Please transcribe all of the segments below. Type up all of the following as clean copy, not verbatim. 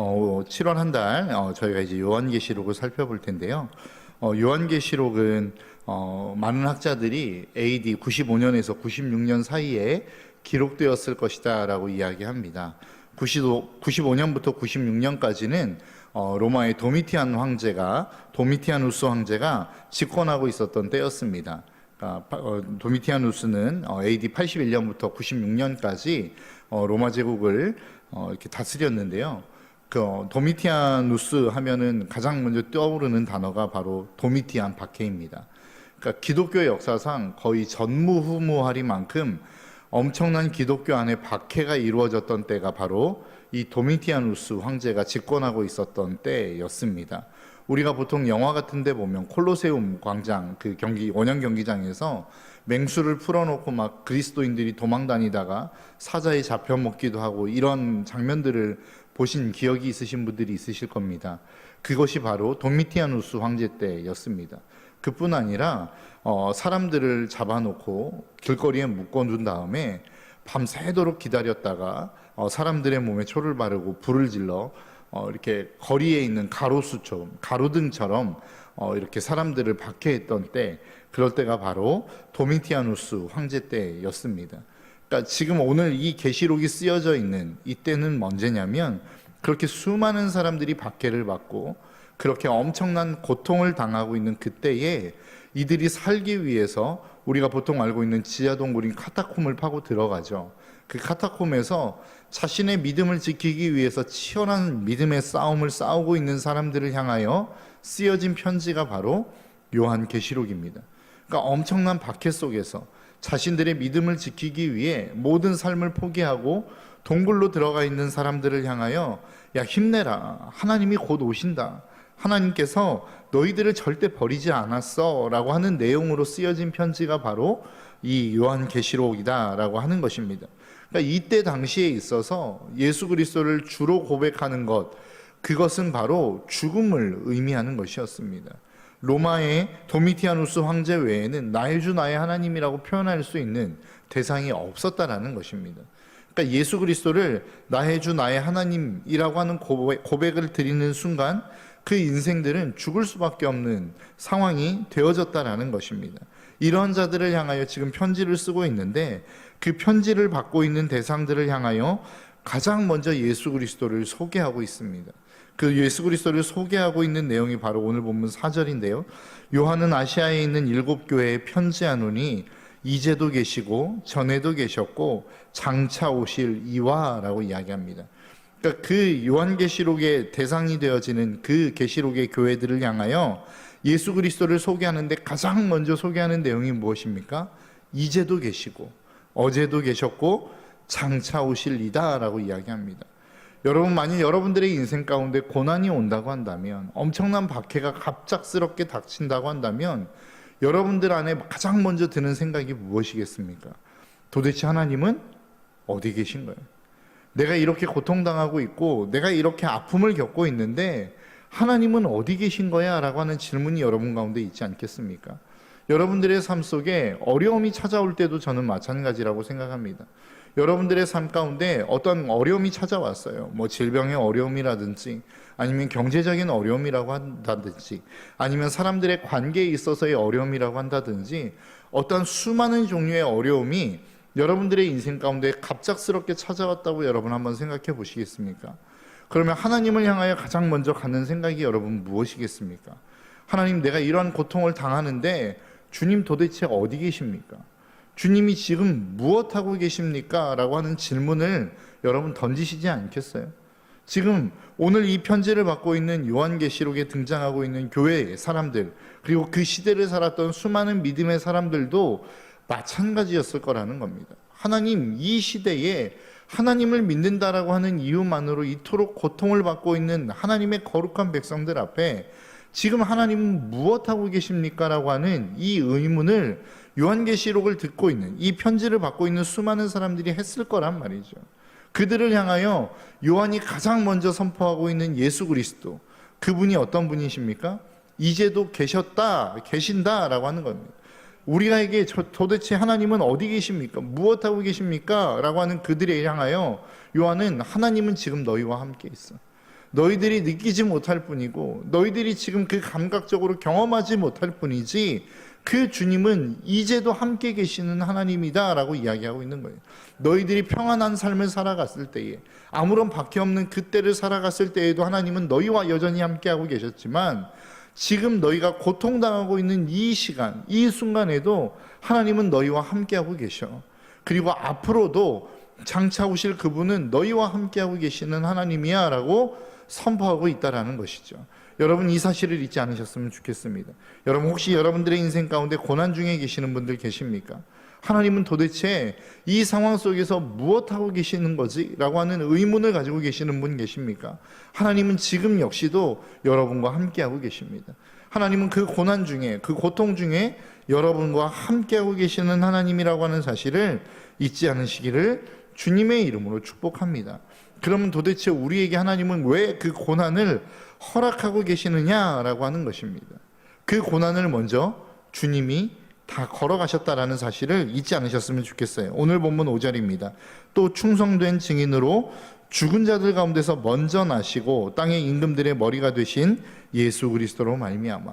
7월 한 달 저희가 이제 요한계시록을 살펴볼 텐데요. 요한계시록은 많은 학자들이 AD 95년에서 96년 사이에 기록되었을 것이다라고 이야기합니다. 95년부터 96년까지는 로마의 도미티아누스 황제가 집권하고 있었던 때였습니다. 도미티아누스는 AD 81년부터 96년까지 로마 제국을 이렇게 다스렸는데요. 도미티아누스 하면은 가장 먼저 떠오르는 단어가 바로 도미티안 박해입니다. 그러니까 기독교 역사상 거의 전무후무하리만큼 엄청난 기독교 안에 박해가 이루어졌던 때가 바로 이 도미티아누스 황제가 집권하고 있었던 때였습니다. 우리가 보통 영화 같은 데 보면 콜로세움 광장, 그 원형 경기장에서 맹수를 풀어놓고 막 그리스도인들이 도망다니다가 사자에 잡혀먹기도 하고 이런 장면들을 보신 기억이 있으신 분들이 있으실 겁니다. 그것이 바로 도미티아누스 황제 때였습니다. 그뿐 아니라 사람들을 잡아놓고 길거리에 묶어둔 다음에 밤새도록 기다렸다가 사람들의 몸에 초를 바르고 불을 질러 이렇게 거리에 있는 가로등처럼 이렇게 사람들을 박해했던 때, 그럴 때가 바로 도미티아누스 황제 때였습니다. 그러니까 지금 오늘 이 계시록이 쓰여져 있는 이때는 언제냐면, 그렇게 수많은 사람들이 박해를 받고 그렇게 엄청난 고통을 당하고 있는 그때에 이들이 살기 위해서 우리가 보통 알고 있는 지하동굴인 카타콤을 파고 들어가죠. 그 카타콤에서 자신의 믿음을 지키기 위해서 치열한 믿음의 싸움을 싸우고 있는 사람들을 향하여 쓰여진 편지가 바로 요한계시록입니다. 그러니까 엄청난 박해 속에서 자신들의 믿음을 지키기 위해 모든 삶을 포기하고 동굴로 들어가 있는 사람들을 향하여, 야, 힘내라, 하나님이 곧 오신다, 하나님께서 너희들을 절대 버리지 않았어 라고 하는 내용으로 쓰여진 편지가 바로 이 요한계시록이다 라고 하는 것입니다. 그러니까 이때 당시에 있어서 예수 그리스도를 주로 고백하는 것, 그것은 바로 죽음을 의미하는 것이었습니다. 로마의 도미티아누스 황제 외에는 나의 주 나의 하나님이라고 표현할 수 있는 대상이 없었다라는 것입니다. 그러니까 예수 그리스도를 나의 주 나의 하나님이라고 하는 고백을 드리는 순간 그 인생들은 죽을 수밖에 없는 상황이 되어졌다라는 것입니다. 이런 자들을 향하여 지금 편지를 쓰고 있는데, 그 편지를 받고 있는 대상들을 향하여 가장 먼저 예수 그리스도를 소개하고 있습니다. 그 예수 그리스도를 소개하고 있는 내용이 바로 오늘 본문 4절인데요. 요한은 아시아에 있는 7교회에 편지하노니 이제도 계시고 전에도 계셨고 장차 오실 이와 라고 이야기합니다. 그러니까 그 요한계시록의 대상이 되어지는 그 계시록의 교회들을 향하여 예수 그리스도를 소개하는데 가장 먼저 소개하는 내용이 무엇입니까? 이제도 계시고 어제도 계셨고 장차 오실 이다 라고 이야기합니다. 여러분, 만일 여러분들의 인생 가운데 고난이 온다고 한다면, 엄청난 박해가 갑작스럽게 닥친다고 한다면 여러분들 안에 가장 먼저 드는 생각이 무엇이겠습니까? 도대체 하나님은 어디 계신 거예요? 내가 이렇게 고통당하고 있고 내가 이렇게 아픔을 겪고 있는데 하나님은 어디 계신 거야? 라고 하는 질문이 여러분 가운데 있지 않겠습니까? 여러분들의 삶 속에 어려움이 찾아올 때도 저는 마찬가지라고 생각합니다. 여러분들의 삶 가운데 어떤 어려움이 찾아왔어요. 질병의 어려움이라든지, 아니면 경제적인 어려움이라고 한다든지, 아니면 사람들의 관계에 있어서의 어려움이라고 한다든지, 어떤 수많은 종류의 어려움이 여러분들의 인생 가운데 갑작스럽게 찾아왔다고 여러분 한번 생각해 보시겠습니까? 그러면 하나님을 향하여 가장 먼저 가는 생각이 여러분 무엇이겠습니까? 하나님, 내가 이러한 고통을 당하는데 주님 도대체 어디 계십니까? 주님이 지금 무엇하고 계십니까? 라고 하는 질문을 여러분 던지시지 않겠어요? 지금 오늘 이 편지를 받고 있는 요한계시록에 등장하고 있는 교회의 사람들, 그리고 그 시대를 살았던 수많은 믿음의 사람들도 마찬가지였을 거라는 겁니다. 하나님, 이 시대에 하나님을 믿는다라고 하는 이유만으로 이토록 고통을 받고 있는 하나님의 거룩한 백성들 앞에 지금 하나님은 무엇하고 계십니까? 라고 하는 이 의문을 요한계시록을 듣고 있는, 이 편지를 받고 있는 수많은 사람들이 했을 거란 말이죠. 그들을 향하여 요한이 가장 먼저 선포하고 있는 예수 그리스도, 그분이 어떤 분이십니까? 이제도 계신다 라고 하는 겁니다. 우리에게 도대체 하나님은 어디 계십니까? 무엇하고 계십니까? 라고 하는 그들에 향하여 요한은, 하나님은 지금 너희와 함께 있어. 너희들이 느끼지 못할 뿐이고 너희들이 지금 그 감각적으로 경험하지 못할 뿐이지 그 주님은 이제도 함께 계시는 하나님이다 라고 이야기하고 있는 거예요. 너희들이 평안한 삶을 살아갔을 때에, 아무런 박해 없는 그때를 살아갔을 때에도 하나님은 너희와 여전히 함께하고 계셨지만 지금 너희가 고통당하고 있는 이 시간, 이 순간에도 하나님은 너희와 함께하고 계셔. 그리고 앞으로도 장차 오실 그분은 너희와 함께하고 계시는 하나님이야 라고 선포하고 있다라는 것이죠. 여러분, 이 사실을 잊지 않으셨으면 좋겠습니다. 여러분, 혹시 여러분들의 인생 가운데 고난 중에 계시는 분들 계십니까? 하나님은 도대체 이 상황 속에서 무엇하고 계시는 거지? 라고 하는 의문을 가지고 계시는 분 계십니까? 하나님은 지금 역시도 여러분과 함께하고 계십니다. 하나님은 그 고난 중에, 그 고통 중에 여러분과 함께하고 계시는 하나님이라고 하는 사실을 잊지 않으시기를 주님의 이름으로 축복합니다. 그러면 도대체 우리에게 하나님은 왜 그 고난을 허락하고 계시느냐라고 하는 것입니다. 그 고난을 먼저 주님이 다 걸어가셨다라는 사실을 잊지 않으셨으면 좋겠어요. 오늘 본문 5절입니다. 또 충성된 증인으로 죽은 자들 가운데서 먼저 나시고 땅의 임금들의 머리가 되신 예수 그리스도로 말미암아.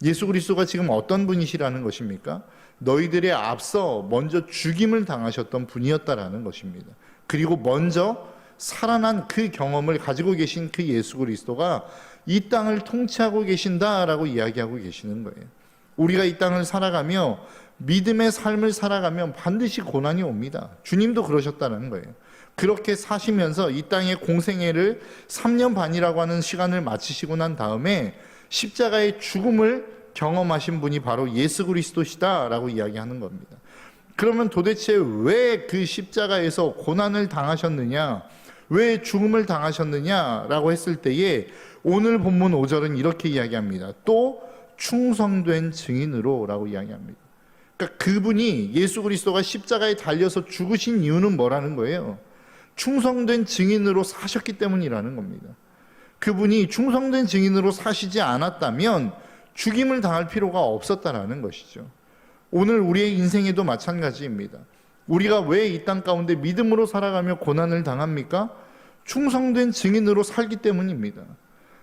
예수 그리스도가 지금 어떤 분이시라는 것입니까? 너희들의 앞서 먼저 죽임을 당하셨던 분이었다라는 것입니다. 그리고 먼저 살아난 그 경험을 가지고 계신 그 예수 그리스도가 이 땅을 통치하고 계신다라고 이야기하고 계시는 거예요. 우리가 이 땅을 살아가며 믿음의 삶을 살아가면 반드시 고난이 옵니다. 주님도 그러셨다는 거예요. 그렇게 사시면서 이 땅의 공생애를 3년 반이라고 하는 시간을 마치시고 난 다음에 십자가의 죽음을 경험하신 분이 바로 예수 그리스도시다라고 이야기하는 겁니다. 그러면 도대체 왜 그 십자가에서 고난을 당하셨느냐, 왜 죽음을 당하셨느냐라고 했을 때에 오늘 본문 5절은 이렇게 이야기합니다. 또 충성된 증인으로 라고 이야기합니다. 그러니까 그분이, 예수 그리스도가 십자가에 달려서 죽으신 이유는 뭐라는 거예요? 충성된 증인으로 사셨기 때문이라는 겁니다. 그분이 충성된 증인으로 사시지 않았다면 죽임을 당할 필요가 없었다라는 것이죠. 오늘 우리의 인생에도 마찬가지입니다. 우리가 왜 이 땅 가운데 믿음으로 살아가며 고난을 당합니까? 충성된 증인으로 살기 때문입니다.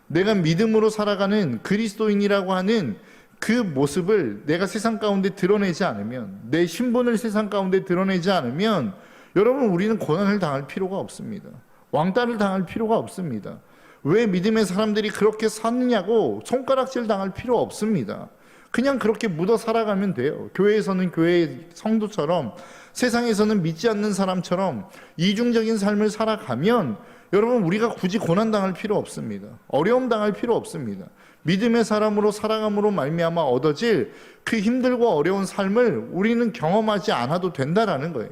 내가 믿음으로 살아가는 그리스도인이라고 하는 그 모습을 내가 세상 가운데 드러내지 않으면, 내 신분을 세상 가운데 드러내지 않으면 여러분, 우리는 고난을 당할 필요가 없습니다. 왕따를 당할 필요가 없습니다. 왜 믿음의 사람들이 그렇게 사느냐고 손가락질 당할 필요 없습니다. 그냥 그렇게 묻어 살아가면 돼요. 교회에서는 교회의 성도처럼, 세상에서는 믿지 않는 사람처럼 이중적인 삶을 살아가면 여러분, 우리가 굳이 고난당할 필요 없습니다. 어려움 당할 필요 없습니다. 믿음의 사람으로 살아감으로 말미암아 얻어질 그 힘들고 어려운 삶을 우리는 경험하지 않아도 된다라는 거예요.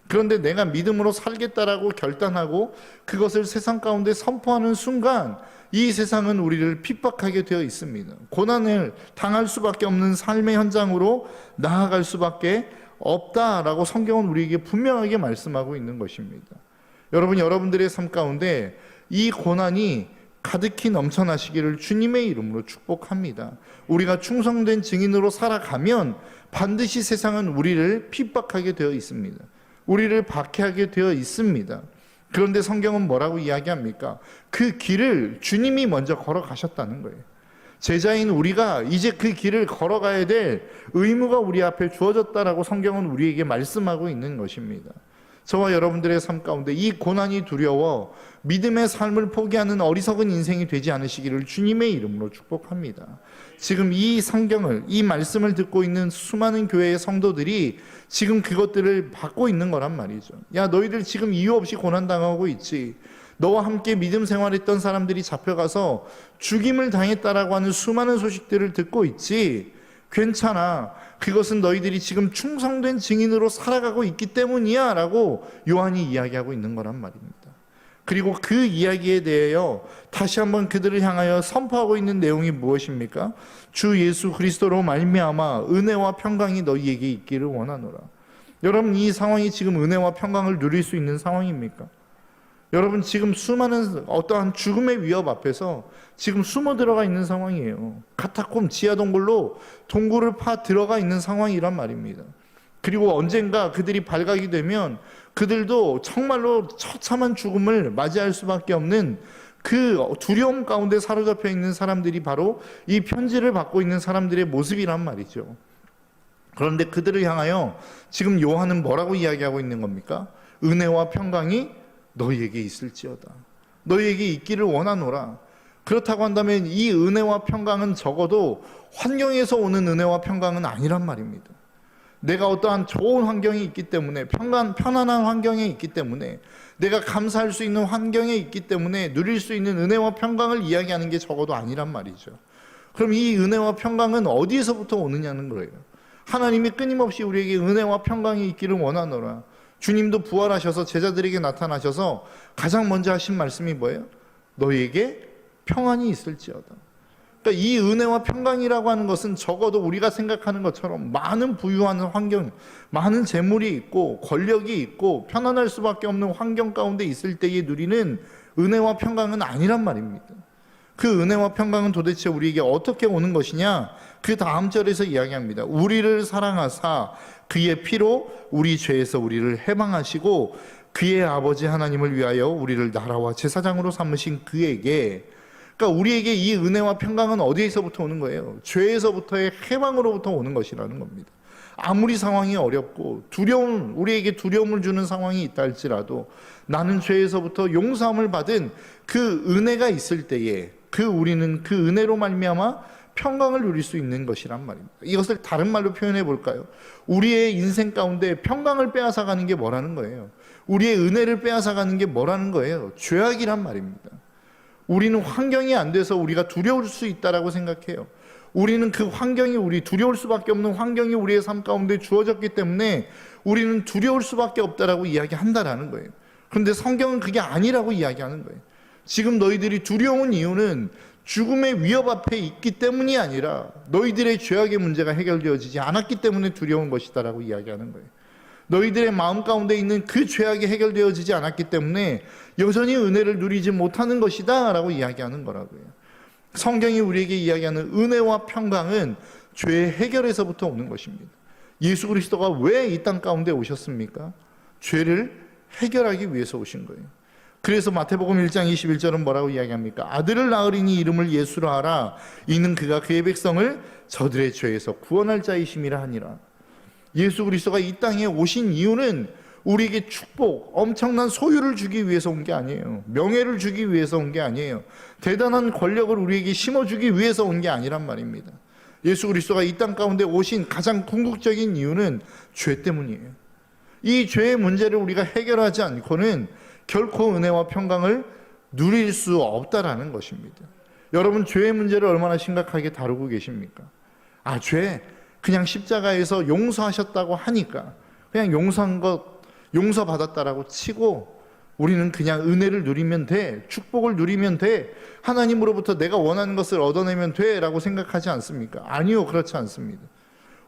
그런데 내가 믿음으로 살겠다라고 결단하고 그것을 세상 가운데 선포하는 순간 이 세상은 우리를 핍박하게 되어 있습니다. 고난을 당할 수밖에 없는 삶의 현장으로 나아갈 수밖에 없다라고 성경은 우리에게 분명하게 말씀하고 있는 것입니다. 여러분, 여러분들의 삶 가운데 이 고난이 가득히 넘쳐나시기를 주님의 이름으로 축복합니다. 우리가 충성된 증인으로 살아가면 반드시 세상은 우리를 핍박하게 되어 있습니다. 우리를 박해하게 되어 있습니다. 그런데 성경은 뭐라고 이야기합니까? 그 길을 주님이 먼저 걸어가셨다는 거예요. 제자인 우리가 이제 그 길을 걸어가야 될 의무가 우리 앞에 주어졌다라고 성경은 우리에게 말씀하고 있는 것입니다. 저와 여러분들의 삶 가운데 이 고난이 두려워 믿음의 삶을 포기하는 어리석은 인생이 되지 않으시기를 주님의 이름으로 축복합니다. 지금 이 성경을, 이 말씀을 듣고 있는 수많은 교회의 성도들이 지금 그것들을 받고 있는 거란 말이죠. 야, 너희들 지금 이유 없이 고난당하고 있지. 너와 함께 믿음 생활했던 사람들이 잡혀가서 죽임을 당했다라고 하는 수많은 소식들을 듣고 있지. 괜찮아. 그것은 너희들이 지금 충성된 증인으로 살아가고 있기 때문이야 라고 요한이 이야기하고 있는 거란 말입니다. 그리고 그 이야기에 대하여 다시 한번 그들을 향하여 선포하고 있는 내용이 무엇입니까? 주 예수 그리스도로 말미암아 은혜와 평강이 너희에게 있기를 원하노라. 여러분, 이 상황이 지금 은혜와 평강을 누릴 수 있는 상황입니까? 여러분, 지금 수많은 어떠한 죽음의 위협 앞에서 지금 숨어 들어가 있는 상황이에요. 카타콤 지하 동굴로 동굴을 파 들어가 있는 상황이란 말입니다. 그리고 언젠가 그들이 발각이 되면 그들도 정말로 처참한 죽음을 맞이할 수밖에 없는 그 두려움 가운데 사로잡혀 있는 사람들이 바로 이 편지를 받고 있는 사람들의 모습이란 말이죠. 그런데 그들을 향하여 지금 요한은 뭐라고 이야기하고 있는 겁니까? 은혜와 평강이 너희에게 있을지어다. 너희에게 있기를 원하노라. 그렇다고 한다면 이 은혜와 평강은 적어도 환경에서 오는 은혜와 평강은 아니란 말입니다. 내가 어떠한 좋은 환경이 있기 때문에, 편안한 환경에 있기 때문에, 내가 감사할 수 있는 환경에 있기 때문에 누릴 수 있는 은혜와 평강을 이야기하는 게 적어도 아니란 말이죠. 그럼 이 은혜와 평강은 어디에서부터 오느냐는 거예요. 하나님이 끊임없이 우리에게 은혜와 평강이 있기를 원하노라. 주님도 부활하셔서 제자들에게 나타나셔서 가장 먼저 하신 말씀이 뭐예요? 너희에게 평안이 있을지어다. 그러니까 이 은혜와 평강이라고 하는 것은 적어도 우리가 생각하는 것처럼 많은 부유한 환경, 많은 재물이 있고 권력이 있고 편안할 수밖에 없는 환경 가운데 있을 때에 누리는 은혜와 평강은 아니란 말입니다. 그 은혜와 평강은 도대체 우리에게 어떻게 오는 것이냐? 그 다음 절에서 이야기합니다. 우리를 사랑하사 그의 피로 우리 죄에서 우리를 해방하시고 그의 아버지 하나님을 위하여 우리를 나라와 제사장으로 삼으신 그에게, 그러니까 우리에게 이 은혜와 평강은 어디에서부터 오는 거예요? 죄에서부터의 해방으로부터 오는 것이라는 겁니다. 아무리 상황이 어렵고 우리에게 두려움을 주는 상황이 있다 할지라도 나는 죄에서부터 용서함을 받은 그 은혜가 있을 때에 우리는 그 은혜로 말미암아 평강을 누릴 수 있는 것이란 말입니다. 이것을 다른 말로 표현해 볼까요? 우리의 인생 가운데 평강을 빼앗아가는 게 뭐라는 거예요? 우리의 은혜를 빼앗아가는 게 뭐라는 거예요? 죄악이란 말입니다. 우리는 환경이 안 돼서 우리가 두려울 수 있다라고 생각해요. 우리는 그 환경이 두려울 수밖에 없는 환경이 우리의 삶 가운데 주어졌기 때문에 우리는 두려울 수밖에 없다라고 이야기한다라는 거예요. 그런데 성경은 그게 아니라고 이야기하는 거예요. 지금 너희들이 두려운 이유는 죽음의 위협 앞에 있기 때문이 아니라 너희들의 죄악의 문제가 해결되어지지 않았기 때문에 두려운 것이다라고 이야기하는 거예요. 너희들의 마음 가운데 있는 그 죄악이 해결되어지지 않았기 때문에 여전히 은혜를 누리지 못하는 것이다 라고 이야기하는 거라고요. 성경이 우리에게 이야기하는 은혜와 평강은 죄의 해결에서부터 오는 것입니다. 예수 그리스도가 왜 이 땅 가운데 오셨습니까? 죄를 해결하기 위해서 오신 거예요. 그래서 마태복음 1장 21절은 뭐라고 이야기합니까? 아들을 낳으리니 이름을 예수라 하라. 이는 그가 그의 백성을 저들의 죄에서 구원할 자이심이라 하니라. 예수 그리스도가 이 땅에 오신 이유는 우리에게 축복, 엄청난 소유를 주기 위해서 온 게 아니에요. 명예를 주기 위해서 온 게 아니에요. 대단한 권력을 우리에게 심어주기 위해서 온 게 아니란 말입니다. 예수 그리스도가 이 땅 가운데 오신 가장 궁극적인 이유는 죄 때문이에요. 이 죄의 문제를 우리가 해결하지 않고는 결코 은혜와 평강을 누릴 수 없다라는 것입니다. 여러분, 죄의 문제를 얼마나 심각하게 다루고 계십니까? 죄 그냥 십자가에서 용서하셨다고 하니까 그냥 용서받았다라고 치고 우리는 그냥 은혜를 누리면 돼, 축복을 누리면 돼, 하나님으로부터 내가 원하는 것을 얻어내면 돼 라고 생각하지 않습니까? 아니요, 그렇지 않습니다.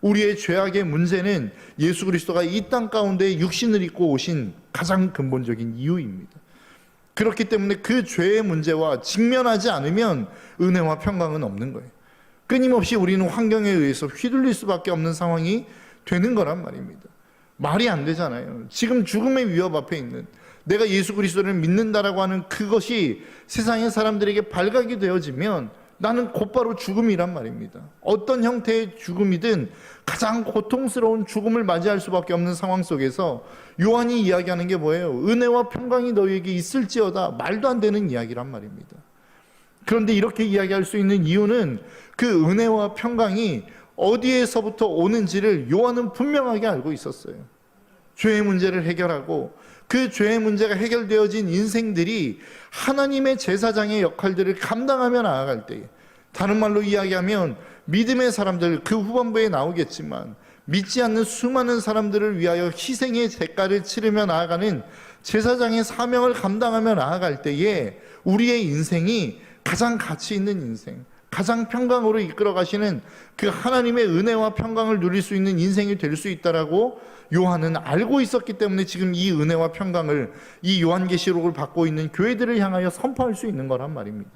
우리의 죄악의 문제는 예수 그리스도가 이 땅 가운데 육신을 입고 오신 가장 근본적인 이유입니다. 그렇기 때문에 그 죄의 문제와 직면하지 않으면 은혜와 평강은 없는 거예요. 끊임없이 우리는 환경에 의해서 휘둘릴 수밖에 없는 상황이 되는 거란 말입니다. 말이 안 되잖아요. 지금 죽음의 위협 앞에 있는 내가 예수 그리스도를 믿는다라고 하는 그것이 세상의 사람들에게 발각이 되어지면 나는 곧바로 죽음이란 말입니다. 어떤 형태의 죽음이든 가장 고통스러운 죽음을 맞이할 수밖에 없는 상황 속에서 요한이 이야기하는 게 뭐예요? 은혜와 평강이 너희에게 있을지어다. 말도 안 되는 이야기란 말입니다. 그런데 이렇게 이야기할 수 있는 이유는 그 은혜와 평강이 어디에서부터 오는지를 요한은 분명하게 알고 있었어요. 죄의 문제를 해결하고 그 죄의 문제가 해결되어진 인생들이 하나님의 제사장의 역할들을 감당하며 나아갈 때에, 다른 말로 이야기하면 믿음의 사람들, 그 후반부에 나오겠지만 믿지 않는 수많은 사람들을 위하여 희생의 대가를 치르며 나아가는 제사장의 사명을 감당하며 나아갈 때에 우리의 인생이 가장 가치 있는 인생, 가장 평강으로 이끌어 가시는 그 하나님의 은혜와 평강을 누릴 수 있는 인생이 될 수 있다라고 요한은 알고 있었기 때문에 지금 이 은혜와 평강을, 이 요한계시록을 받고 있는 교회들을 향하여 선포할 수 있는 거란 말입니다.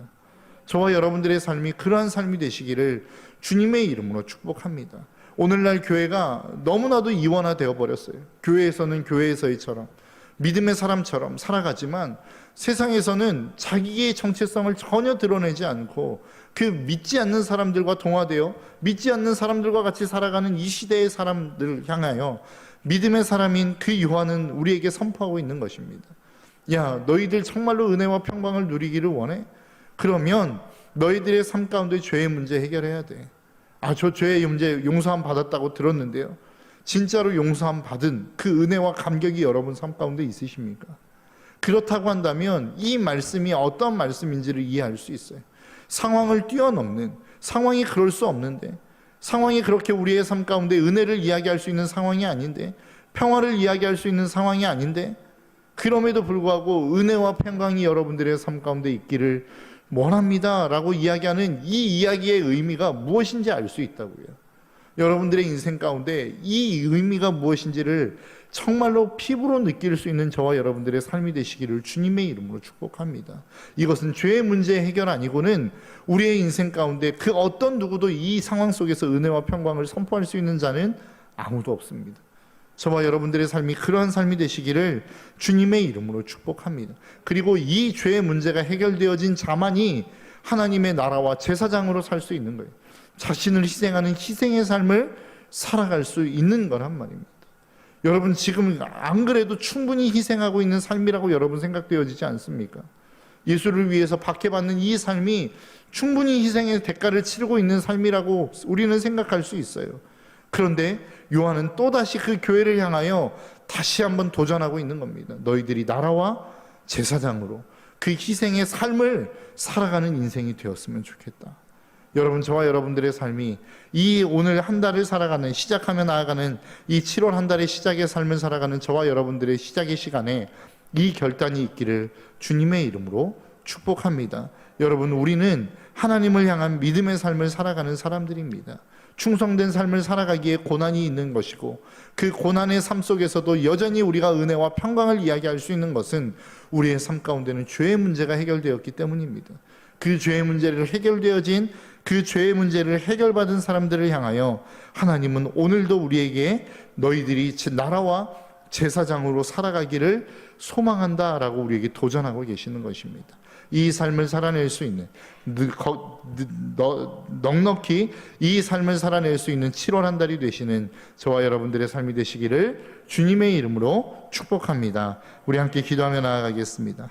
저와 여러분들의 삶이 그러한 삶이 되시기를 주님의 이름으로 축복합니다. 오늘날 교회가 너무나도 이원화되어 버렸어요. 교회에서는 교회에서의처럼, 믿음의 사람처럼 살아가지만 세상에서는 자기의 정체성을 전혀 드러내지 않고 그 믿지 않는 사람들과 동화되어 믿지 않는 사람들과 같이 살아가는 이 시대의 사람들을 향하여 믿음의 사람인 그 요한은 우리에게 선포하고 있는 것입니다. 야, 너희들 정말로 은혜와 평강을 누리기를 원해? 그러면 너희들의 삶 가운데 죄의 문제 해결해야 돼. 아, 저 죄의 문제 용서함 받았다고 들었는데요, 진짜로 용서함 받은 그 은혜와 감격이 여러분 삶 가운데 있으십니까? 그렇다고 한다면 이 말씀이 어떤 말씀인지를 이해할 수 있어요. 상황을 뛰어넘는, 상황이 그럴 수 없는데, 상황이 그렇게 우리의 삶 가운데 은혜를 이야기할 수 있는 상황이 아닌데, 평화를 이야기할 수 있는 상황이 아닌데, 그럼에도 불구하고 은혜와 평강이 여러분들의 삶 가운데 있기를 원합니다 라고 이야기하는 이 이야기의 의미가 무엇인지 알 수 있다고요. 여러분들의 인생 가운데 이 의미가 무엇인지를 정말로 피부로 느낄 수 있는 저와 여러분들의 삶이 되시기를 주님의 이름으로 축복합니다. 이것은 죄의 문제 해결 아니고는 우리의 인생 가운데 그 어떤 누구도 이 상황 속에서 은혜와 평강을 선포할 수 있는 자는 아무도 없습니다. 저와 여러분들의 삶이 그러한 삶이 되시기를 주님의 이름으로 축복합니다. 그리고 이 죄의 문제가 해결되어진 자만이 하나님의 나라와 제사장으로 살 수 있는 거예요. 자신을 희생하는 희생의 삶을 살아갈 수 있는 거란 말입니다. 여러분, 지금 안 그래도 충분히 희생하고 있는 삶이라고 여러분 생각되어지지 않습니까? 예수를 위해서 박해받는 이 삶이 충분히 희생의 대가를 치르고 있는 삶이라고 우리는 생각할 수 있어요. 그런데 요한은 또다시 그 교회를 향하여 다시 한번 도전하고 있는 겁니다. 너희들이 나라와 제사장으로 그 희생의 삶을 살아가는 인생이 되었으면 좋겠다. 여러분, 저와 여러분들의 삶이 이 오늘 한 달을 살아가는, 시작하며 나아가는 이 7월 한 달의 시작의 삶을 살아가는 저와 여러분들의 시작의 시간에 이 결단이 있기를 주님의 이름으로 축복합니다. 여러분, 우리는 하나님을 향한 믿음의 삶을 살아가는 사람들입니다. 충성된 삶을 살아가기에 고난이 있는 것이고, 그 고난의 삶 속에서도 여전히 우리가 은혜와 평강을 이야기할 수 있는 것은 우리의 삶 가운데는 죄의 문제가 해결되었기 때문입니다. 그 죄의 문제를 해결되어진, 그 죄의 문제를 해결받은 사람들을 향하여 하나님은 오늘도 우리에게 너희들이 나라와 제사장으로 살아가기를 소망한다라고 우리에게 도전하고 계시는 것입니다. 이 삶을 살아낼 수 있는, 넉넉히 이 삶을 살아낼 수 있는 7월 한 달이 되시는 저와 여러분들의 삶이 되시기를 주님의 이름으로 축복합니다. 우리 함께 기도하며 나아가겠습니다.